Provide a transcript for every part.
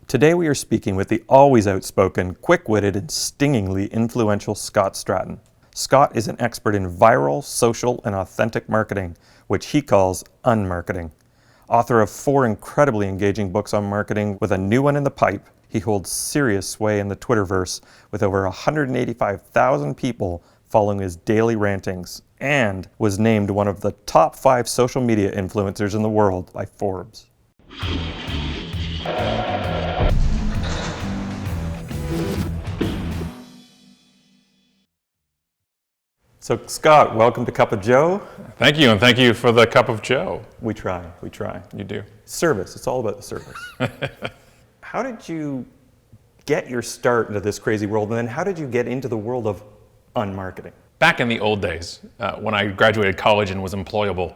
Today we are speaking with the always outspoken, quick-witted, and stingingly influential Scott Stratten. Scott is an expert in viral, social, and authentic marketing, which he calls UnMarketing. Author of 4 incredibly engaging books on marketing with a new one in the pipe, he holds serious sway in the Twitterverse with over 185,000 people following his daily rantings, and was named one of the top 5 social media influencers in the world by Forbes. So Scott, welcome to Cup of Joe. Thank you, and thank you for the Cup of Joe. We try. You do. Service, it's all about the service. How did you get your start into this crazy world, and then how did you get into the world of UnMarketing? Back in the old days, when I graduated college and was employable,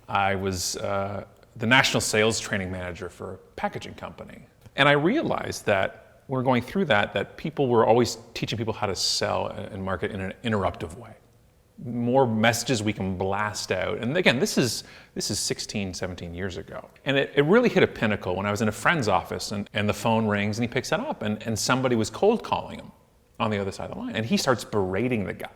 I was the national sales training manager for a packaging company. And I realized that we're going through that people were always teaching people how to sell and market in an interruptive way. More messages we can blast out. And again, this is 16, 17 years ago. And it really hit a pinnacle when I was in a friend's office and the phone rings and he picks it up and somebody was cold calling him on the other side of the line. And he starts berating the guy,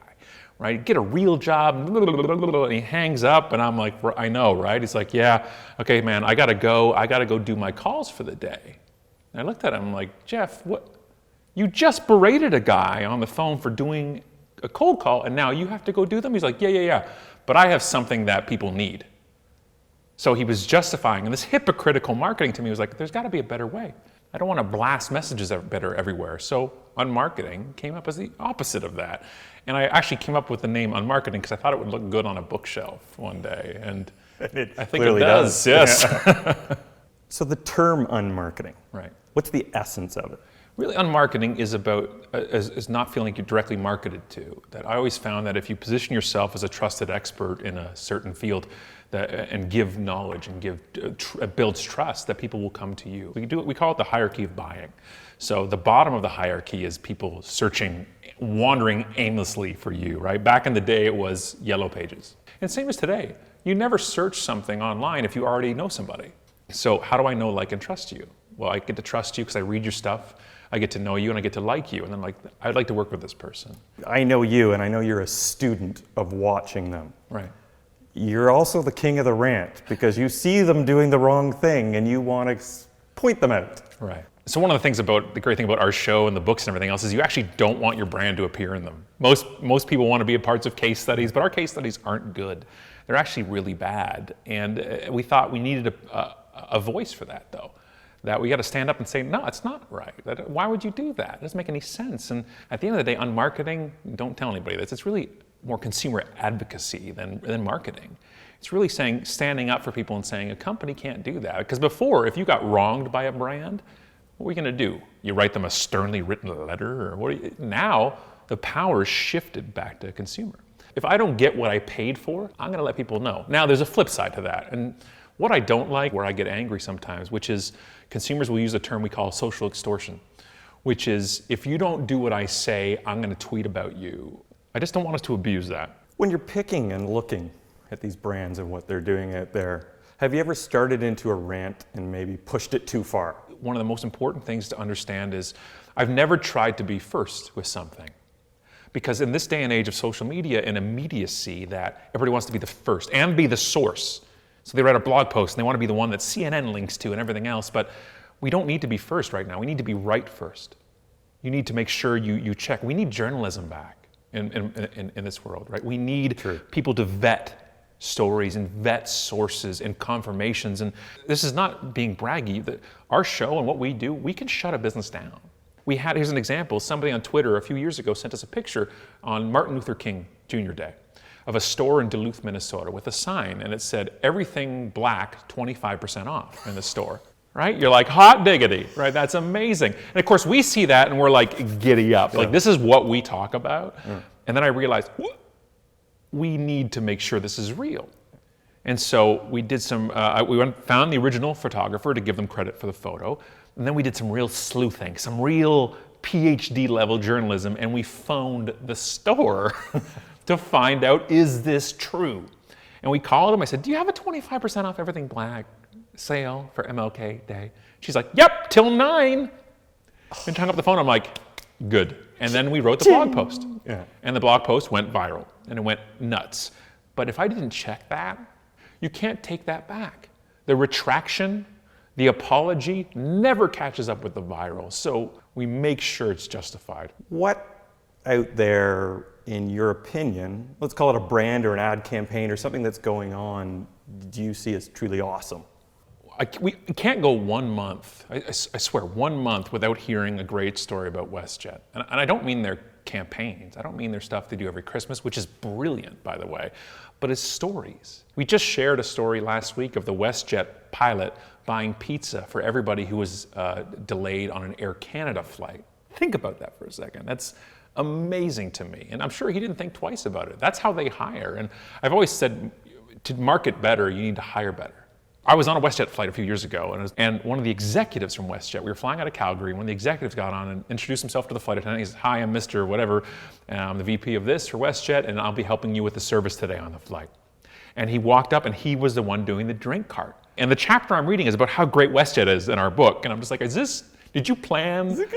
right? Get a real job, and he hangs up and I'm like, I know, right? He's like, yeah, okay, man, I gotta go do my calls for the day. And I looked at him like, Jeff, what? You just berated a guy on the phone for doing a cold call and now you have to go do them? He's like, yeah, but I have something that people need. So he was justifying, and this hypocritical marketing to me was like, there's gotta be a better way. I don't wanna blast messages better everywhere. So UnMarketing came up as the opposite of that. And I actually came up with the name UnMarketing because I thought it would look good on a bookshelf one day. And I think it does, yes. Yeah. So the term UnMarketing, Right. What's the essence of it? Really, UnMarketing is about is not feeling you're directly marketed to. That I always found that if you position yourself as a trusted expert in a certain field, and give knowledge and builds trust, that people will come to you. We call it the hierarchy of buying. So the bottom of the hierarchy is people searching, wandering aimlessly for you, right? Back in the day, it was yellow pages. And same as today. You never search something online if you already know somebody. So how do I know, like, and trust you? Well, I get to trust you because I read your stuff. I get to know you and I get to like you. And then, like, I'd like to work with this person. I know you, and I know you're a student of watching them. Right. You're also the king of the rant because you see them doing the wrong thing and you want to point them out. Right. So one of the great thing about our show and the books and everything else is you actually don't want your brand to appear in them. Most people want to be a parts of case studies, but our case studies aren't good. They're actually really bad. And we thought we needed a voice for that, though. That we got to stand up and say, no, it's not right. Why would you do that? It doesn't make any sense. And at the end of the day, UnMarketing, don't tell anybody this, it's really more consumer advocacy than marketing. It's really standing up for people and saying a company can't do that. Because before, if you got wronged by a brand, what are you going to do? You write them a sternly written letter? Or now, the power shifted back to consumer. If I don't get what I paid for, I'm going to let people know. Now, there's a flip side to that. And what I don't like, where I get angry sometimes, which is consumers will use a term we call social extortion, which is if you don't do what I say, I'm going to tweet about you. I just don't want us to abuse that. When you're picking and looking at these brands and what they're doing out there, have you ever started into a rant and maybe pushed it too far? One of the most important things to understand is I've never tried to be first with something. Because in this day and age of social media and immediacy, that everybody wants to be the first and be the source. So they write a blog post and they want to be the one that CNN links to and everything else, but we don't need to be first right now. We need to be right first. You need to make sure you check. We need journalism back in this world, right? We need people to vet stories and vet sources and confirmations. And this is not being braggy. Our show and what we do, we can shut a business down. Here's an example. Somebody on Twitter a few years ago sent us a picture on Martin Luther King Jr. Day of a store in Duluth, Minnesota with a sign, and it said, everything black, 25% off in the store, right? You're like, hot diggity, right? That's amazing. And of course, we see that and we're like, giddy up. Yeah. Like, this is what we talk about. Yeah. And then I realized, we need to make sure this is real. And so we did found the original photographer to give them credit for the photo, and then we did some real sleuthing, some real PhD level journalism, and we phoned the store to find out, is this true? And we called them. I said, do you have a 25% off everything black? sale for MLK Day. She's like, yep, till 9. And hung up the phone. I'm like, good. And then we wrote the blog post. Yeah. And the blog post went viral and it went nuts. But if I didn't check that, you can't take that back. The retraction, the apology never catches up with the viral. So we make sure it's justified. What out there, in your opinion, let's call it a brand or an ad campaign or something that's going on, do you see as truly awesome? We can't go 1 month, I swear, 1 month without hearing a great story about WestJet. And I don't mean their campaigns. I don't mean their stuff they do every Christmas, which is brilliant, by the way, but it's stories. We just shared a story last week of the WestJet pilot buying pizza for everybody who was delayed on an Air Canada flight. Think about that for a second. That's amazing to me. And I'm sure he didn't think twice about it. That's how they hire. And I've always said, to market better, you need to hire better. I was on a WestJet flight a few years ago, and one of the executives from WestJet, we were flying out of Calgary, and one of the executives got on and introduced himself to the flight attendant. He said, hi, I'm Mr. Whatever, I'm the VP of this for WestJet, and I'll be helping you with the service today on the flight. And he walked up, and he was the one doing the drink cart. And the chapter I'm reading is about how great WestJet is in our book, and I'm just like, did you plan?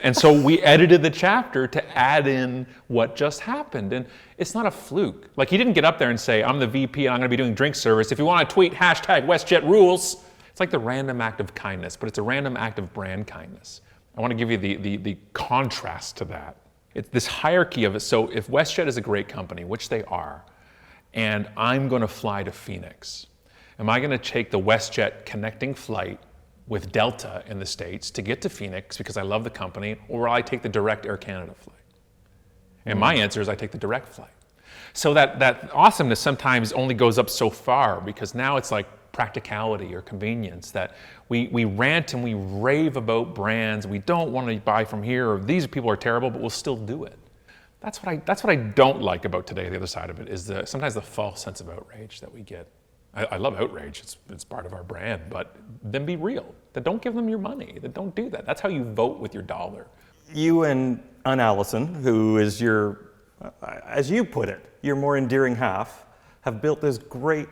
And so we edited the chapter to add in what just happened. And it's not a fluke. Like, he didn't get up there and say, I'm the VP and I'm going to be doing drink service. If you want to tweet hashtag WestJet rules. It's like the random act of kindness, but it's a random act of brand kindness. I want to give you the contrast to that. It's this hierarchy of it. So if WestJet is a great company, which they are, and I'm going to fly to Phoenix, am I going to take the WestJet connecting flight with Delta in the States to get to Phoenix because I love the company, or will I take the direct Air Canada flight? And my answer is I take the direct flight. So that awesomeness sometimes only goes up so far, because now it's like practicality or convenience, that we rant and we rave about brands. We don't want to buy from here, or these people are terrible, but we'll still do it. That's what I don't like about today. The other side of it is sometimes the false sense of outrage that we get. I love outrage, it's part of our brand, but then be real. Then don't give them your money, then don't do that. That's how you vote with your dollar. You and Allison, who is your, as you put it, your more endearing half, have built this great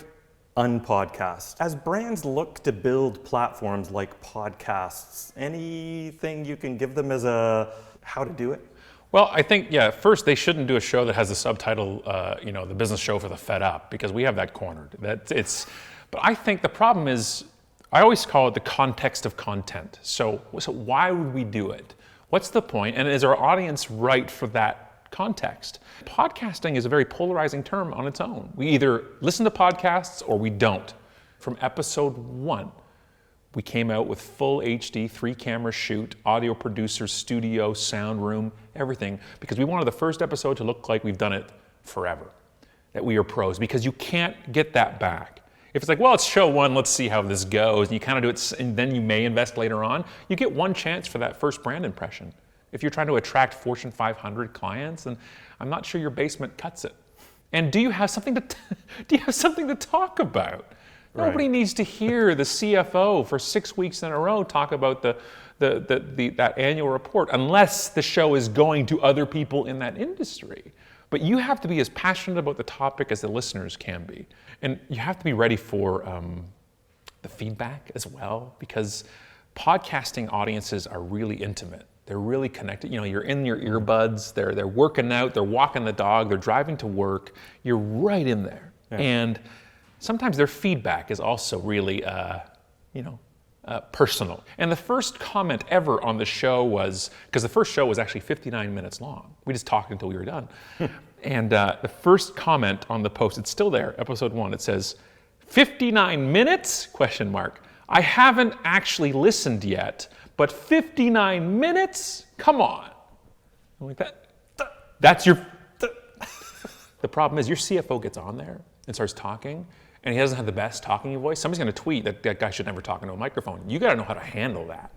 podcast. As brands look to build platforms like podcasts, anything you can give them as a how to do it? Well, I think, first they shouldn't do a show that has the subtitle, the business show for the fed up, because we have that cornered. But I think the problem is, I always call it the context of content. So why would we do it? What's the point? And is our audience right for that context? Podcasting is a very polarizing term on its own. We either listen to podcasts or we don't. From episode 1, we came out with full HD, 3-camera shoot, audio producer, studio, sound room, everything, because we wanted the first episode to look like we've done it forever, that we are pros, because you can't get that back. If it's like, well, it's show 1, let's see how this goes, and you kind of do it, and then you may invest later on, you get one chance for that first brand impression. If you're trying to attract Fortune 500 clients, and I'm not sure your basement cuts it. And do you have something to talk about? Right. Nobody needs to hear the CFO for 6 weeks in a row talk about that annual report, unless the show is going to other people in that industry. But you have to be as passionate about the topic as the listeners can be. And you have to be ready for the feedback as well, because podcasting audiences are really intimate. They're really connected. You're in your earbuds, they're working out, they're walking the dog, they're driving to work. You're right in there. Yeah. And sometimes their feedback is also really, personal. And the first comment ever on the show was, because the first show was actually 59 minutes long. We just talked until we were done. And the first comment on the post, it's still there, episode 1, it says, 59 minutes? ? I haven't actually listened yet, but 59 minutes? Come on. I'm like, that's your... The problem is your CFO gets on there and starts talking, and he doesn't have the best talking voice. Somebody's going to tweet that guy should never talk into a microphone. You got to know how to handle that.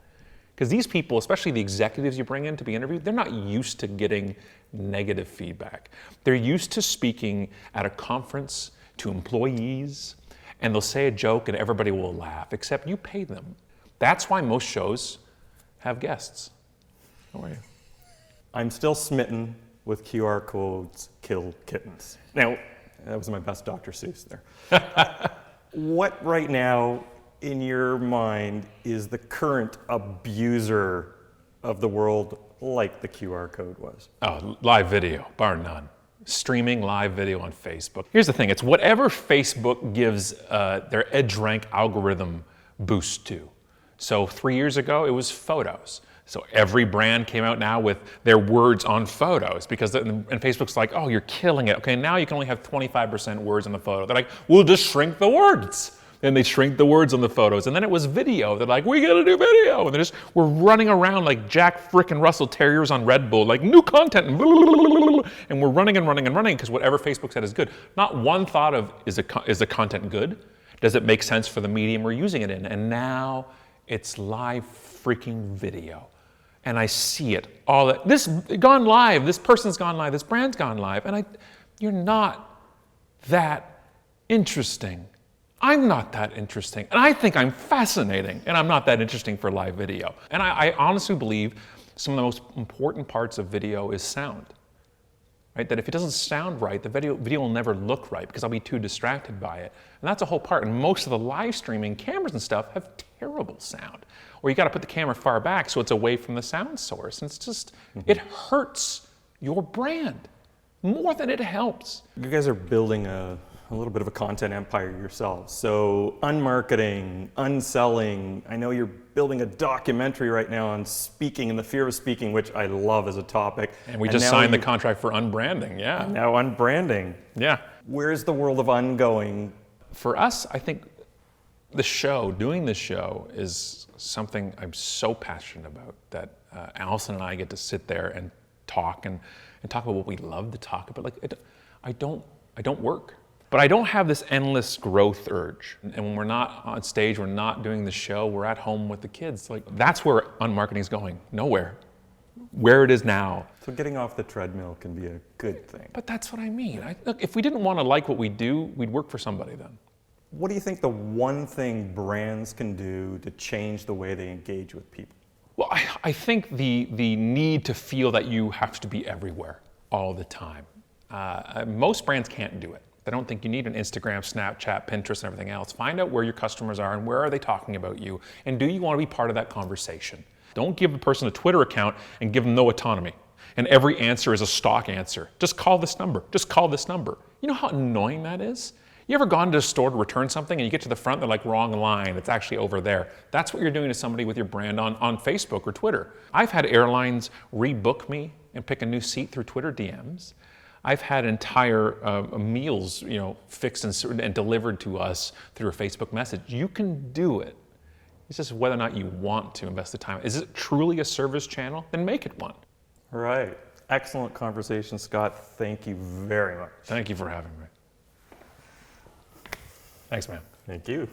Because these people, especially the executives you bring in to be interviewed, they're not used to getting negative feedback. They're used to speaking at a conference to employees, and they'll say a joke and everybody will laugh, except you pay them. That's why most shows have guests. How are you? I'm still smitten with QR codes kill kittens. Now, that was my best Dr. Seuss there. What right now in your mind, is the current abuser of the world like the QR code was? Oh, live video, bar none. Streaming live video on Facebook. Here's the thing, it's whatever Facebook gives their EdgeRank algorithm boost to. So 3 years ago, it was photos. So every brand came out now with their words on photos because and Facebook's like, oh, you're killing it. Okay, now you can only have 25% words on the photo. They're like, we'll just shrink the words. And they shrink the words on the photos. And then it was video. They're like, we gotta do video. And we're running around like Jack frickin' Russell Terriers on Red Bull, like new content. And we're running and running and running because whatever Facebook said is good. Not one thought of, is the content good? Does it make sense for the medium we're using it in? And now it's live freaking video. And I see it all. This gone live, this person's gone live, this brand's gone live. And you're not that interesting. I'm not that interesting. And I think I'm fascinating, and I'm not that interesting for live video. And I honestly believe some of the most important parts of video is sound. Right? That if it doesn't sound right, the video will never look right because I'll be too distracted by it. And that's a whole part. And most of the live streaming cameras and stuff have terrible sound. Or you got to put the camera far back so it's away from the sound source. And it's just, it hurts your brand more than it helps. You guys are building a little bit of a content empire yourselves. So UnMarketing, unselling, I know you're building a documentary right now on speaking and the fear of speaking, which I love as a topic. And we just signed the contract for unbranding, yeah. Now unbranding. Yeah. Where's the world of going? For us, I think doing this show is something I'm so passionate about that Allison and I get to sit there and talk and talk about what we love to talk about. Like, I don't work. But I don't have this endless growth urge. And when we're not on stage, we're not doing the show, we're at home with the kids. Like, that's where UnMarketing is going, nowhere. Where it is now. So getting off the treadmill can be a good thing. But that's what I mean. Look, if we didn't want to like what we do, we'd work for somebody then. What do you think the one thing brands can do to change the way they engage with people? Well, I think the need to feel that you have to be everywhere all the time. Most brands can't do it. I don't think you need an Instagram, Snapchat, Pinterest, and everything else. Find out where your customers are and where are they talking about you, and do you want to be part of that conversation? Don't give a person a Twitter account and give them no autonomy. And every answer is a stock answer. Just call this number. Just call this number. You know how annoying that is? You ever gone to a store to return something and you get to the front, they're like, wrong line, it's actually over there. That's what you're doing to somebody with your brand on Facebook or Twitter. I've had airlines rebook me and pick a new seat through Twitter DMs. I've had entire meals, fixed and delivered to us through a Facebook message. You can do it. It's just whether or not you want to invest the time. Is it truly a service channel? Then make it one. All right. Excellent conversation, Scott. Thank you very much. Thank you for having me. Thanks, man. Thank you.